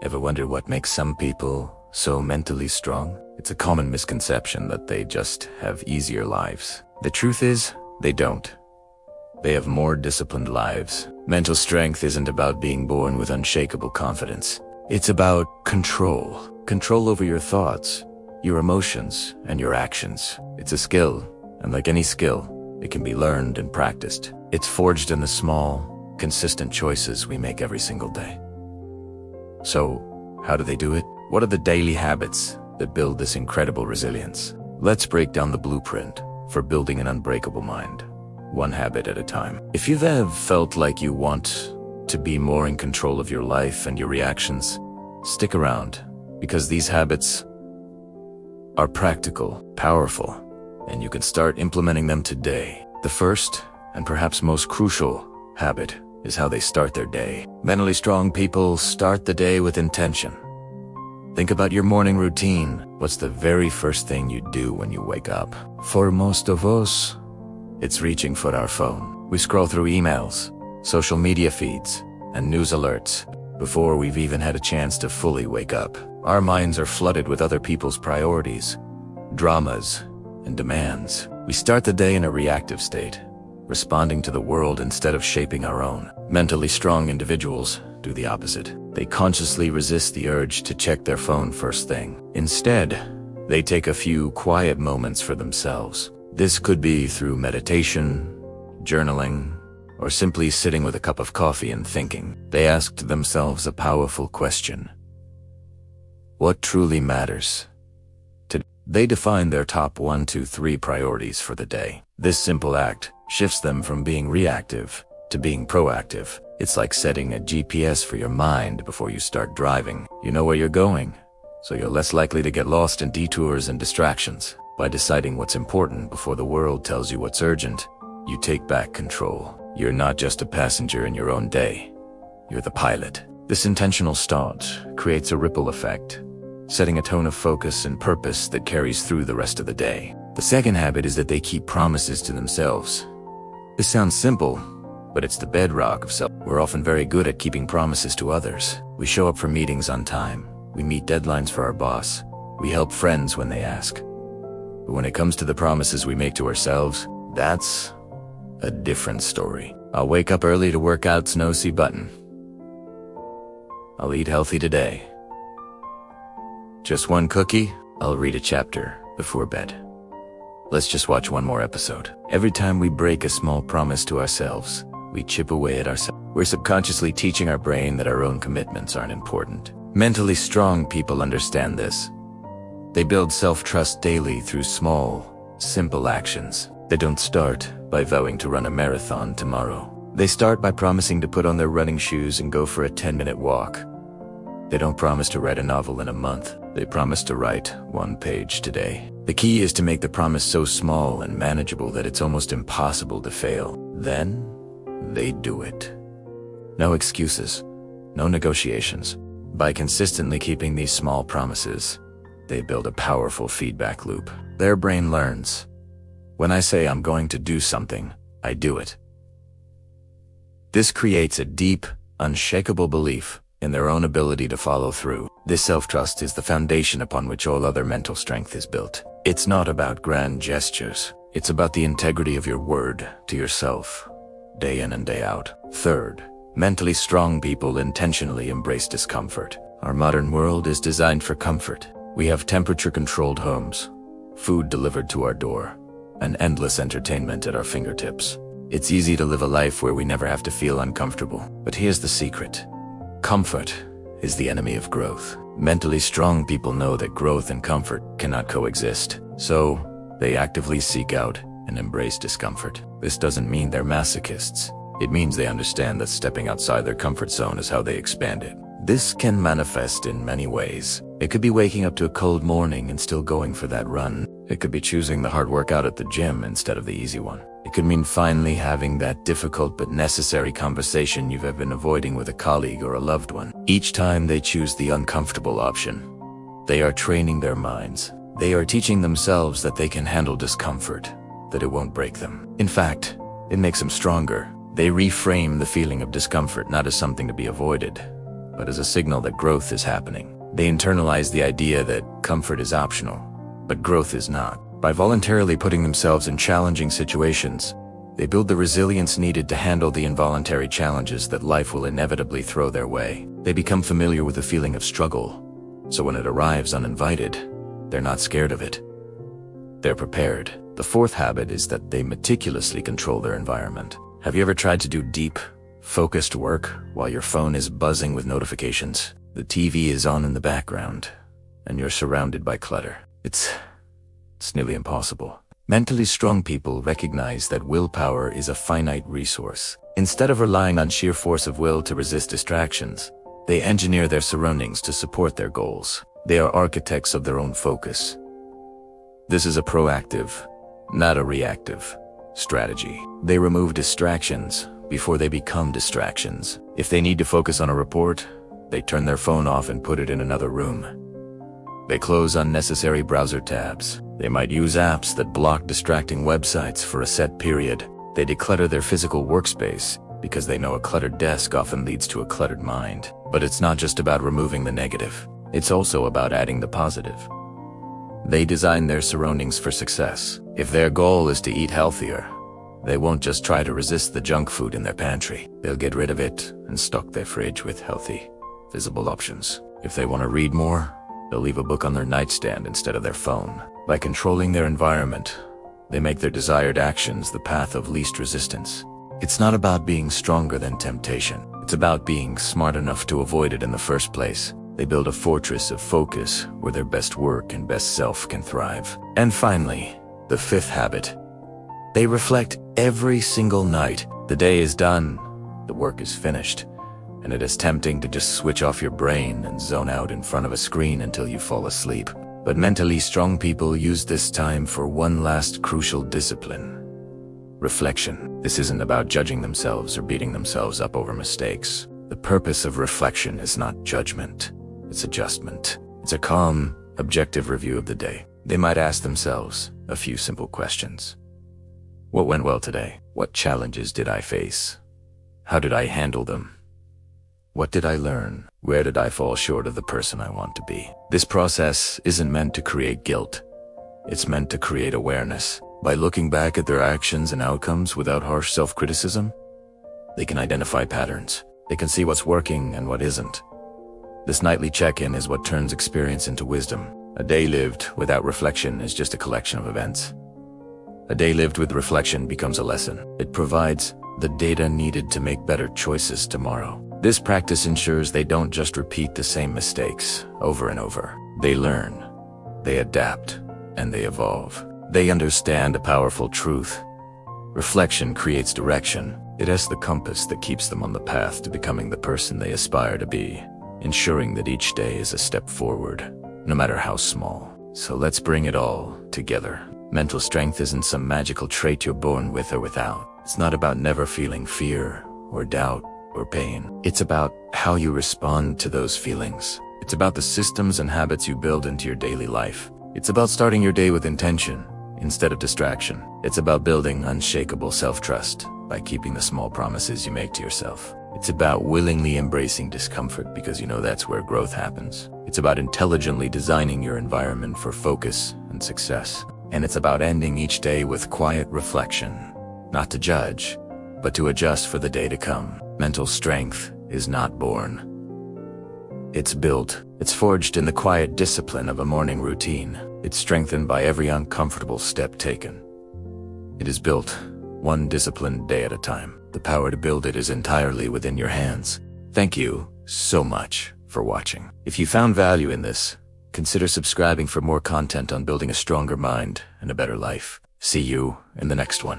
Ever wonder what makes some people so mentally strong? It's a common misconception that they just have easier lives. The truth is, they don't. They have more disciplined lives. Mental strength isn't about being born with unshakable confidence. It's about control. Control over your thoughts, your emotions, and your actions. It's a skill, and like any skill, it can be learned and practiced. It's forged in the small, consistent choices we make every single day. So, how do they do it? What are the daily habits that build this incredible resilience? Let's break down the blueprint for building an unbreakable mind, one habit at a time. If you've ever felt like you want to be more in control of your life and your reactions, stick around, because these habits are practical, powerful, and you can start implementing them today. The first, and perhaps most crucial, habit is how they start their day. Mentally strong people start the day with intention. Think about your morning routine. What's the very first thing you do when you wake up? For most of us, it's reaching for our phone. We scroll through emails, social media feeds, and news alerts before we've even had a chance to fully wake up. Our minds are flooded with other people's priorities, dramas, and demands. We start the day in a reactive state, responding to the world instead of shaping our own. Mentally strong individuals do the opposite. They consciously resist the urge to check their phone first thing. Instead, they take a few quiet moments for themselves. This could be through meditation, journaling, or simply sitting with a cup of coffee and thinking. They asked themselves a powerful question: what truly matters? They define their top 1, 2, 3 priorities for the day. This simple act shifts them from being reactive to being proactive. It's like setting a GPS for your mind before you start driving. You know where you're going, so you're less likely to get lost in detours and distractions. By deciding what's important before the world tells you what's urgent, you take back control. You're not just a passenger in your own day. You're the pilot. This intentional start creates a ripple effect, setting a tone of focus and purpose that carries through the rest of the day. The second habit is that they keep promises to themselves. This sounds simple, but it's the bedrock of self. We're often very good at keeping promises to others. We show up for meetings on time. We meet deadlines for our boss. We help friends when they ask. But when it comes to the promises we make to ourselves, that's a different story. I'll wake up early to work out's no see button. I'll eat healthy today. Just one cookie? I'll read a chapter before bed. Let's just watch one more episode. Every time we break a small promise to ourselves, we chip away at ourselves. We're subconsciously teaching our brain that our own commitments aren't important. Mentally strong people understand this. They build self-trust daily through small, simple actions. They don't start by vowing to run a marathon tomorrow. They start by promising to put on their running shoes and go for a 10-minute walk. They don't promise to write a novel in a month. They promise to write 1 page today. The key is to make the promise so small and manageable that it's almost impossible to fail. Then, they do it. No excuses, no negotiations. By consistently keeping these small promises, they build a powerful feedback loop. Their brain learns. When I say I'm going to do something, I do it. This creates a deep, unshakable belief in their own ability to follow through. This self-trust is the foundation upon which all other mental strength is built. It's not about grand gestures. It's about the integrity of your word to yourself, day in and day out. Third, mentally strong people intentionally embrace discomfort. Our modern world is designed for comfort. We have temperature-controlled homes, food delivered to our door, and endless entertainment at our fingertips. It's easy to live a life where we never have to feel uncomfortable. But here's the secret. Comfort is the enemy of growth. Mentally strong people know that growth and comfort cannot coexist, so they actively seek out and embrace discomfort. This doesn't mean they're masochists. It means they understand that stepping outside their comfort zone is how they expand it. This can manifest in many ways. It could be waking up to a cold morning and still going for that run. It could be choosing the hard workout at the gym instead of the easy one. It could mean finally having that difficult but necessary conversation you've been avoiding with a colleague or a loved one. Each time they choose the uncomfortable option, they are training their minds. They are teaching themselves that they can handle discomfort, that it won't break them. In fact, it makes them stronger. They reframe the feeling of discomfort not as something to be avoided, but as a signal that growth is happening. They internalize the idea that comfort is optional, but growth is not. By voluntarily putting themselves in challenging situations, they build the resilience needed to handle the involuntary challenges that life will inevitably throw their way. They become familiar with the feeling of struggle, so when it arrives uninvited, they're not scared of it. They're prepared. The fourth habit is that they meticulously control their environment. Have you ever tried to do deep, focused work while your phone is buzzing with notifications? The TV is on in the background, and you're surrounded by clutter. It's nearly impossible. Mentally strong people recognize that willpower is a finite resource. Instead of relying on sheer force of will to resist distractions, they engineer their surroundings to support their goals. They are architects of their own focus. This is a proactive, not a reactive, strategy. They remove distractions before they become distractions. If they need to focus on a report, they turn their phone off and put it in another room. They close unnecessary browser tabs. They might use apps that block distracting websites for a set period. They declutter their physical workspace because they know a cluttered desk often leads to a cluttered mind. But it's not just about removing the negative. It's also about adding the positive. They design their surroundings for success. If their goal is to eat healthier, they won't just try to resist the junk food in their pantry. They'll get rid of it and stock their fridge with healthy, visible options. If they want to read more, they'll leave a book on their nightstand instead of their phone. By controlling their environment, they make their desired actions the path of least resistance. It's not about being stronger than temptation. It's about being smart enough to avoid it in the first place. They build a fortress of focus where their best work and best self can thrive. And finally, the fifth habit. They reflect every single night. The day is done, the work is finished, and it is tempting to just switch off your brain and zone out in front of a screen until you fall asleep. But mentally strong people use this time for one last crucial discipline: reflection. This isn't about judging themselves or beating themselves up over mistakes. The purpose of reflection is not judgment, it's adjustment. It's a calm, objective review of the day. They might ask themselves a few simple questions. What went well today? What challenges did I face? How did I handle them? What did I learn? Where did I fall short of the person I want to be? This process isn't meant to create guilt. It's meant to create awareness. By looking back at their actions and outcomes without harsh self-criticism, they can identify patterns. They can see what's working and what isn't. This nightly check-in is what turns experience into wisdom. A day lived without reflection is just a collection of events. A day lived with reflection becomes a lesson. It provides the data needed to make better choices tomorrow. This practice ensures they don't just repeat the same mistakes over and over. They learn, they adapt, and they evolve. They understand a powerful truth. Reflection creates direction. It is the compass that keeps them on the path to becoming the person they aspire to be, ensuring that each day is a step forward, no matter how small. So let's bring it all together. Mental strength isn't some magical trait you're born with or without. It's not about never feeling fear or doubt or pain. It's about how you respond to those feelings. It's about the systems and habits you build into your daily life. It's about starting your day with intention instead of distraction. It's about building unshakable self-trust by keeping the small promises you make to yourself. It's about willingly embracing discomfort because you know that's where growth happens. It's about intelligently designing your environment for focus and success. And it's about ending each day with quiet reflection, not to judge, but to adjust for the day to come. Mental strength is not born. It's built. It's forged in the quiet discipline of a morning routine. It's strengthened by every uncomfortable step taken. It is built one disciplined day at a time. The power to build it is entirely within your hands. Thank you so much for watching. If you found value in this, consider subscribing for more content on building a stronger mind and a better life. See you in the next one.